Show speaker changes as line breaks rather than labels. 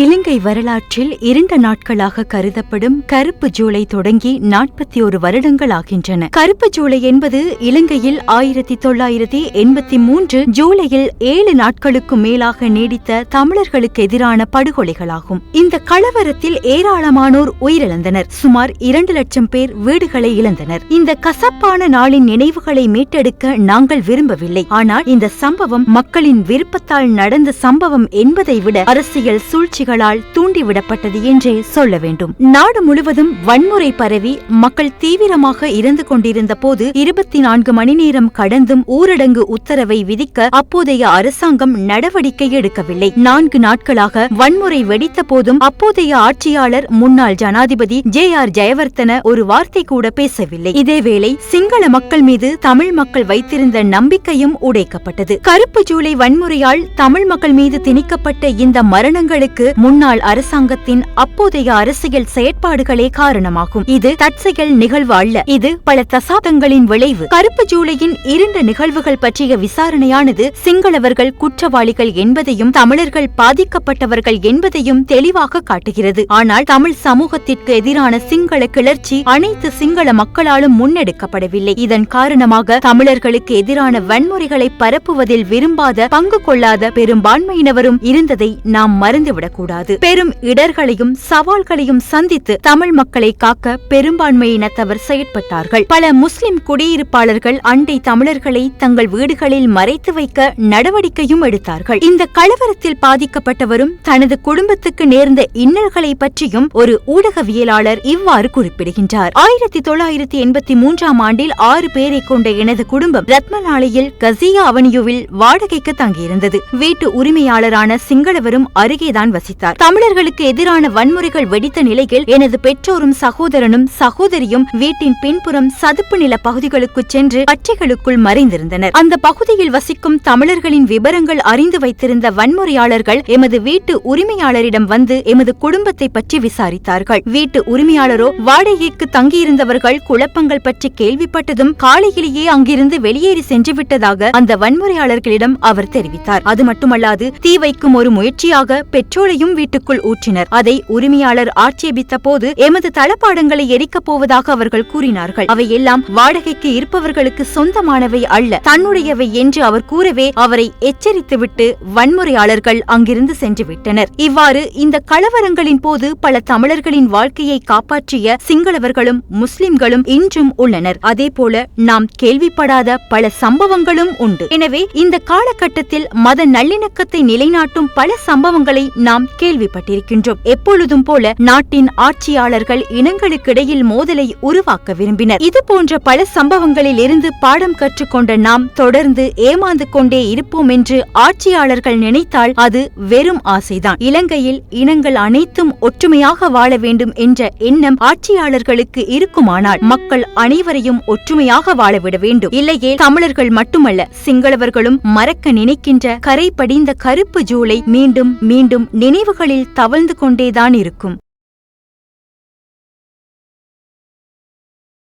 இலங்கை வரலாற்றில் 2 நாட்களாக கருதப்படும் கருப்பு ஜூலை தொடங்கி 41 வருடங்கள் ஆகின்றன. கருப்பு ஜூலை என்பது இலங்கையில் 1983 ஜூலையில் 7 நாட்களுக்கு மேலாக நீடித்த தமிழர்களுக்கு எதிரான படுகொலைகளாகும். இந்த கலவரத்தில் ஏராளமானோர் உயிரிழந்தனர். சுமார் 2 லட்சம் பேர் வீடுகளை இழந்தனர். இந்த கசப்பான நாளின் நினைவுகளை மீட்டெடுக்க நாங்கள் விரும்பவில்லை. ஆனால் இந்த சம்பவம் மக்களின் விருப்பத்தால் நடந்த சம்பவம் என்பதை விட அரசியல் சூழ்ச்சி தூண்டிவிடப்பட்டது என்றே சொல்ல வேண்டும். நாடு முழுவதும் வன்முறை பரவி மக்கள் தீவிரமாக இறந்து கொண்டிருந்த போது 24 மணி நேரம் கடந்தும் ஊரடங்கு உத்தரவை விதிக்க அப்போதைய அரசாங்கம் நடவடிக்கை எடுக்கவில்லை. 4 நாட்களாக வன்முறை வெடித்த போதும் அப்போதைய ஆட்சியாளர் முன்னாள் ஜனாதிபதி JR ஜெயவர்தன ஒரு வார்த்தை கூட பேசவில்லை. இதேவேளை சிங்கள மக்கள் மீது தமிழ் மக்கள் வைத்திருந்த நம்பிக்கையும் உடைக்கப்பட்டது. கருப்பு ஜூலை வன்முறையால் தமிழ் மக்கள் மீது திணிக்கப்பட்ட இந்த மரணங்களுக்கு முன்னாள் அரசாங்கத்தின் அப்போதைய அரசியல் செயற்பாடுகளே காரணமாகும். இது தற்செயல் நிகழ்வு அல்ல. இது பல தசாப்தங்களின் விளைவு. கருப்பு ஜூலையின் 2 நிகழ்வுகள் பற்றிய விசாரணையானது சிங்களவர்கள் குற்றவாளிகள் என்பதையும் தமிழர்கள் பாதிக்கப்பட்டவர்கள் என்பதையும் தெளிவாக காட்டுகிறது. ஆனால் தமிழ் சமூகத்திற்கு எதிரான சிங்கள கிளர்ச்சி அனைத்து சிங்கள மக்களாலும் முன்னெடுக்கப்படவில்லை. இதன் காரணமாக தமிழர்களுக்கு எதிரான வன்முறைகளை பரப்புவதில் விரும்பாத பங்கு கொள்ளாத பெரும்பான்மையினவரும் இருந்ததை நாம் மறந்துவிடக்கூடாது. பெரும் இடர்களையும் சவால்களையும் சந்தித்து தமிழ் மக்களை காக்க பெரும்பான்மையினத்தவர் செயற்பட்டார்கள். பல முஸ்லிம் குடியிருப்பாளர்கள் அண்டை தமிழர்களை தங்கள் வீடுகளில் மறைத்து வைக்க நடவடிக்கையும் எடுத்தார்கள். இந்த கலவரத்தில் பாதிக்கப்பட்டவரும் தனது குடும்பத்துக்கு நேர்ந்த இன்னல்களை பற்றியும் ஒரு ஊடகவியலாளர் இவ்வாறு குறிப்பிடுகின்றார். 1983 ஆண்டில் 6 பேரை கொண்ட எனது குடும்பம் ரத்மலாலையில் கசியா அவென்யூவில் வாடகைக்கு தங்கியிருந்தது. வீட்டு உரிமையாளரான சிங்களவரும் அருகேதான் வசித்தார். தமிழர்களுக்கு எதிரான வன்முறைகள் வெடித்த நிலையில் எனது பெற்றோரும் சகோதரனும் சகோதரியும் வீட்டின் பின்புறம் சதுப்பு நில பகுதிகளுக்கு சென்று பச்சைகளுக்குள் மறைந்திருந்தனர். அந்த பகுதியில் வசிக்கும் தமிழர்களின் விபரங்கள் அறிந்து வைத்திருந்த வன்முறையாளர்கள் எமது வீட்டு உரிமையாளரிடம் வந்து எமது குடும்பத்தை பற்றி விசாரித்தார்கள். வீட்டு உரிமையாளரோ வாடகைக்கு தங்கியிருந்தவர்கள் குழப்பங்கள் பற்றி கேள்விப்பட்டதும் காலையிலேயே அங்கிருந்து வெளியேறி சென்று விட்டதாக அந்த வன்முறையாளர்களிடம் அவர் தெரிவித்தார். அது மட்டுமல்லாது தீ வைக்கும் ஒரு முயற்சியாக பெட்ரோலையும் வீட்டுக்குள் ஊற்றினர். அதை உரிமையாளர் ஆட்சேபித்த போது எமது தளபாடங்களை எரிக்கப் போவதாக அவர்கள் கூறினார்கள். அவையெல்லாம் வாடகைக்கு இருப்பவர்களுக்கு சொந்தமானவை அல்ல, தன்னுடையவை என்று அவர் கூறவே அவரை எச்சரித்துவிட்டு வன்முறையாளர்கள் அங்கிருந்து சென்று விட்டனர். இவ்வாறு இந்த கலவரங்களின் போது பல தமிழர்களின் வாழ்க்கையை காப்பாற்றிய சிங்களவர்களும் முஸ்லிம்களும் இன்றும் உள்ளனர். அதேபோல நாம் கேள்விப்படாத பல சம்பவங்களும் உண்டு. எனவே இந்த காலகட்டத்தில் மத நல்லிணக்கத்தை நிலைநாட்டும் பல சம்பவங்களை நாம் கேள்விப்பட்டிருக்கின்றோம். எப்பொழுதும் போல நாட்டின் ஆட்சியாளர்கள் இனங்களுக்கிடையில் மோதலை உருவாக்க விரும்பினர். இதுபோன்ற பல சம்பவங்களில் இருந்து பாடம் கற்றுக்கொண்ட நாம் தொடர்ந்து ஏமாந்து கொண்டே இருப்போம் என்று ஆட்சியாளர்கள் நினைத்தால் அது வெறும் ஆசைதான். இலங்கையில் இனங்கள் அனைத்தும் ஒற்றுமையாக வாழ வேண்டும் என்ற எண்ணம் ஆட்சியாளர்களுக்கு இருக்குமானால் மக்கள் அனைவரையும் ஒற்றுமையாக வாழவிட வேண்டும். இல்லையே தமிழர்கள் மட்டுமல்ல சிங்களவர்களும் மறக்க நினைக்கின்ற கரை படிந்த கருப்பு ஜூலை மீண்டும் மீண்டும் நினைவுகளில் தவழ்ந்து கொண்டேதான் இருக்கும்.